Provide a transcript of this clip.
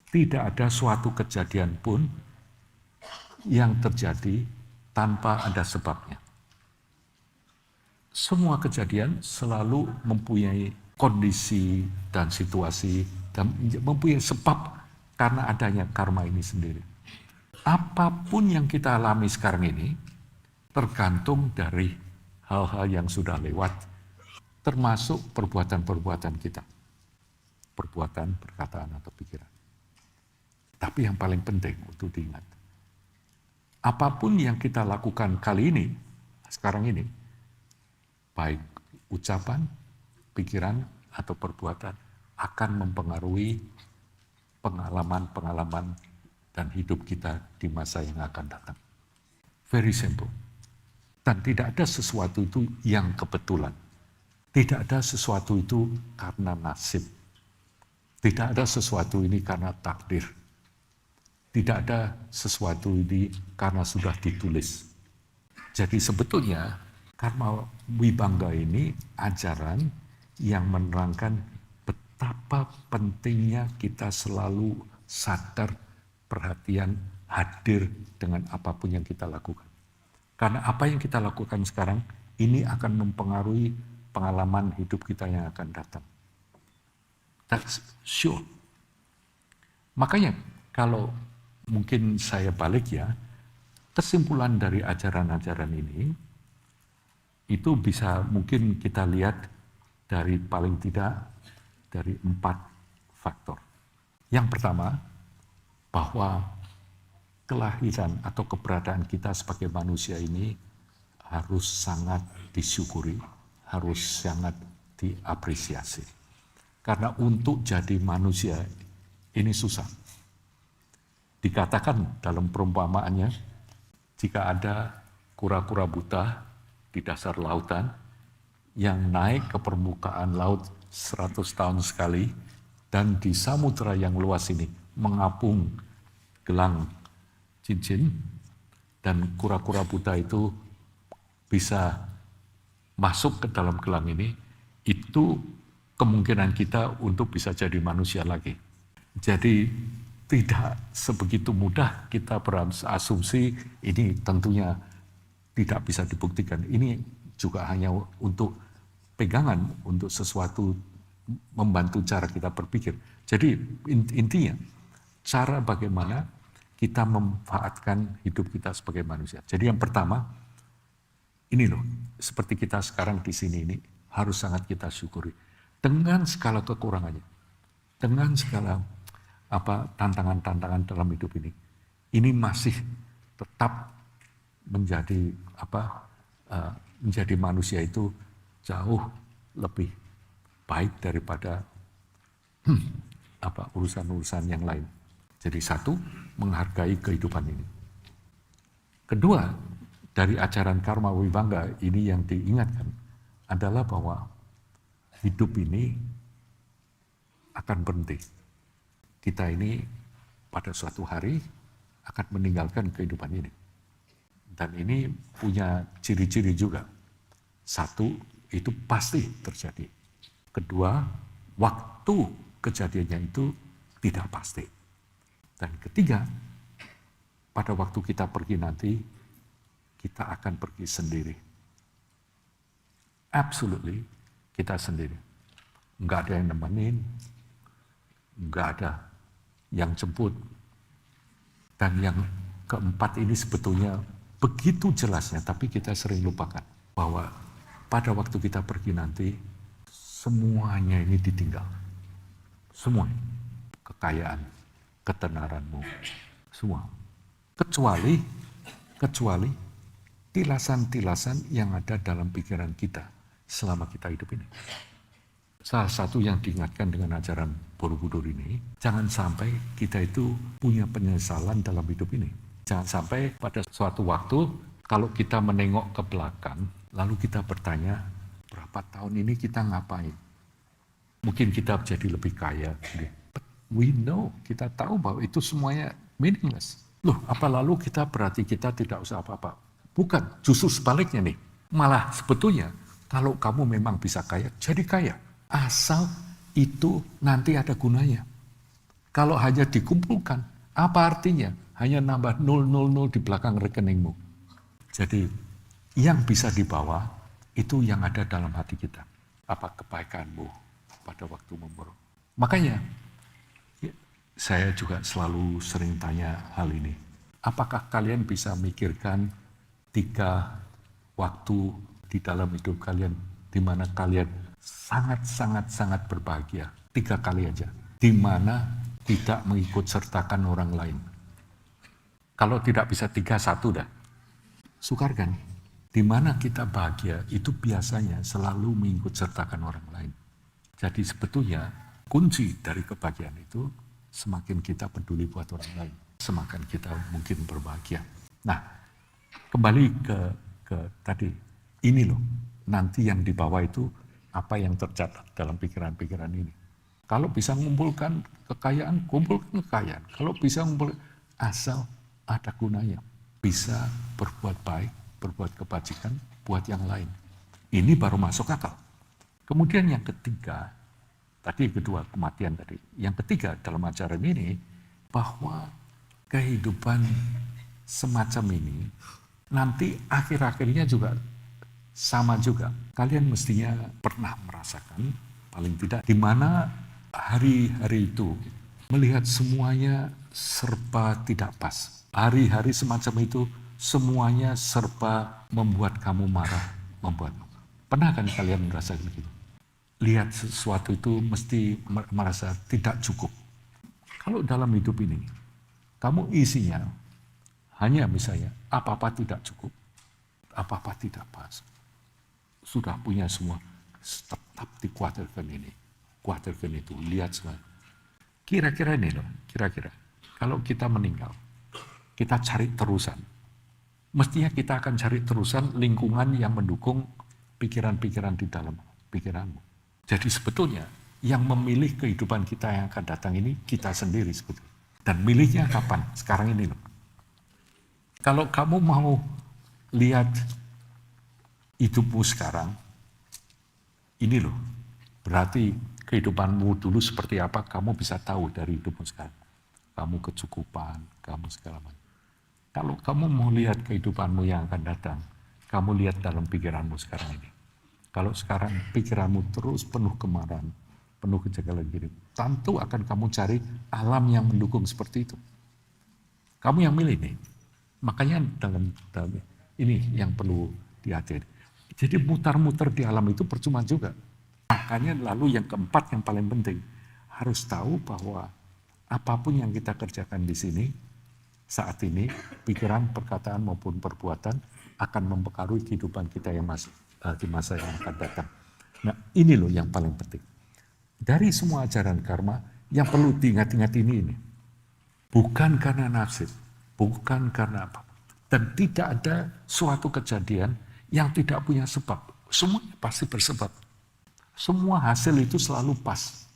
Tidak ada suatu kejadian pun yang terjadi tanpa ada sebabnya. Semua kejadian selalu mempunyai kondisi dan situasi dan mempunyai sebab karena adanya karma ini sendiri. Apapun yang kita alami sekarang ini tergantung dari hal-hal yang sudah lewat, termasuk perbuatan-perbuatan kita. Perbuatan, perkataan, atau pikiran. Tapi yang paling penting untuk diingat, apapun yang kita lakukan kali ini, sekarang ini, baik ucapan, pikiran, atau perbuatan, akan mempengaruhi pengalaman-pengalaman dan hidup kita di masa yang akan datang. Very simple. Dan tidak ada sesuatu itu yang kebetulan. Tidak ada sesuatu itu karena nasib. Tidak ada sesuatu ini karena takdir. Tidak ada sesuatu ini karena sudah ditulis. Jadi sebetulnya karma wibangga ini ajaran yang menerangkan betapa pentingnya kita selalu sadar, perhatian, hadir dengan apapun yang kita lakukan. Karena apa yang kita lakukan sekarang ini akan mempengaruhi pengalaman hidup kita yang akan datang. That's sure. Makanya kalau mungkin saya balik ya, kesimpulan dari ajaran-ajaran ini itu bisa mungkin kita lihat dari paling tidak dari 4 faktor. Yang pertama, bahwa kelahiran atau keberadaan kita sebagai manusia ini harus sangat disyukuri, harus sangat diapresiasi. Karena untuk jadi manusia ini susah. Dikatakan dalam perumpamaannya, jika ada kura-kura buta di dasar lautan yang naik ke permukaan laut 100 tahun sekali dan di samudera yang luas ini mengapung gelang cincin dan kura-kura buta itu bisa masuk ke dalam gelang ini, itu kemungkinan kita untuk bisa jadi manusia lagi. Jadi tidak sebegitu mudah kita berasumsi ini tentunya tidak bisa dibuktikan. Ini juga hanya untuk pegangan, untuk sesuatu membantu cara kita berpikir. Jadi intinya, cara bagaimana kita memanfaatkan hidup kita sebagai manusia. Jadi yang pertama, ini loh, seperti kita sekarang di sini ini harus sangat kita syukuri. Dengan segala kekurangannya, dengan segala tantangan-tantangan dalam hidup ini masih tetap menjadi menjadi manusia itu jauh lebih baik daripada urusan-urusan yang lain. Jadi satu, menghargai kehidupan ini. Kedua, dari ajaran karma wibangga ini yang diingatkan adalah bahwa hidup ini akan berhenti. Kita ini pada suatu hari akan meninggalkan kehidupan ini. Dan ini punya ciri-ciri juga. Satu, itu pasti terjadi. Kedua, waktu kejadiannya itu tidak pasti. Dan ketiga, pada waktu kita pergi nanti, kita akan pergi sendiri. Absolutely, kita sendiri. Enggak ada yang nemenin, enggak ada yang jemput. Dan yang keempat ini sebetulnya begitu jelasnya, tapi kita sering lupakan. Bahwa pada waktu kita pergi nanti, semuanya ini ditinggal. Semua. Kekayaan, ketenaranmu, semua. Kecuali tilasan-tilasan yang ada dalam pikiran kita selama kita hidup ini. Salah satu yang diingatkan dengan ajaran Borobudur ini, jangan sampai kita itu punya penyesalan dalam hidup ini. Jangan sampai pada suatu waktu, kalau kita menengok ke belakang, lalu kita bertanya, berapa tahun ini kita ngapain? Mungkin kita jadi lebih kaya. But we know, kita tahu bahwa itu semuanya meaningless. Loh, apa lalu kita berarti kita tidak usah apa-apa? Bukan, justru sebaliknya nih. Malah sebetulnya, kalau kamu memang bisa kaya, jadi kaya. Asal itu nanti ada gunanya. Kalau hanya dikumpulkan, apa artinya? Hanya nambah 000 di belakang rekeningmu. Jadi yang bisa dibawa itu yang ada dalam hati kita. Apa kebaikanmu pada waktu memborong. Makanya saya juga selalu sering tanya hal ini. Apakah kalian bisa mikirkan 3 waktu di dalam hidup kalian di mana kalian sangat berbahagia? 3 kali aja. Di mana tidak mengikut sertakan orang lain. Kalau tidak bisa 3, 1 dah. Sukar kan? Di mana kita bahagia itu biasanya selalu mengikut sertakan orang lain. Jadi sebetulnya kunci dari kebahagiaan itu semakin kita peduli buat orang lain, semakin kita mungkin berbahagia. Nah, kembali ke tadi, ini loh, nanti yang di bawah itu apa yang tercatat dalam pikiran-pikiran ini. Kalau bisa mengumpulkan kekayaan, kumpulkan kekayaan. Kalau bisa mengumpulkan, asal ada gunanya. Bisa berbuat baik, berbuat kebajikan buat yang lain. Ini baru masuk akal. Kemudian yang ketiga, tadi kedua kematian tadi. Yang ketiga dalam ajaran ini, bahwa kehidupan semacam ini, nanti akhir-akhirnya juga sama juga. Kalian mestinya pernah merasakan, paling tidak, di mana hari-hari itu melihat semuanya serba tidak pas. Hari-hari semacam itu semuanya serba membuat kamu marah, Pernah kan kalian merasakan begitu? Lihat sesuatu itu mesti merasa tidak cukup. Kalau dalam hidup ini, kamu isinya hanya misalnya apa-apa tidak cukup, apa-apa tidak pas. Sudah punya semua, tetap dikhawatirkan ini, khawatirkan itu, lihat semua. Kira-kira ini loh, kira-kira. Kalau kita meninggal, kita cari terusan. Mestinya kita akan cari terusan lingkungan yang mendukung pikiran-pikiran di dalam pikiranmu. Jadi sebetulnya yang memilih kehidupan kita yang akan datang ini kita sendiri sebetulnya. Dan milihnya kapan? Sekarang ini loh. Kalau kamu mau lihat hidupmu sekarang, ini loh. Berarti kehidupanmu dulu seperti apa, kamu bisa tahu dari hidupmu sekarang. Kamu kecukupan, kamu segala macam. Kalau kamu mau lihat kehidupanmu yang akan datang, kamu lihat dalam pikiranmu sekarang ini. Kalau sekarang pikiranmu terus penuh kemarahan, penuh kejagalan diri, tentu akan kamu cari alam yang mendukung seperti itu. Kamu yang milih nih. Makanya dalam ini yang perlu dihati-hati. Jadi mutar-mutar di alam itu percuma juga. Makanya lalu yang keempat yang paling penting, harus tahu bahwa apapun yang kita kerjakan di sini, saat ini, pikiran, perkataan maupun perbuatan akan mempengaruhi kehidupan kita yang masih di masa yang akan datang. Nah, ini loh yang paling penting. Dari semua ajaran karma, yang perlu diingat-ingat ini. Bukan karena nasib, bukan karena apa. Dan tidak ada suatu kejadian yang tidak punya sebab. Semuanya pasti bersebab. Semua hasil itu selalu pas.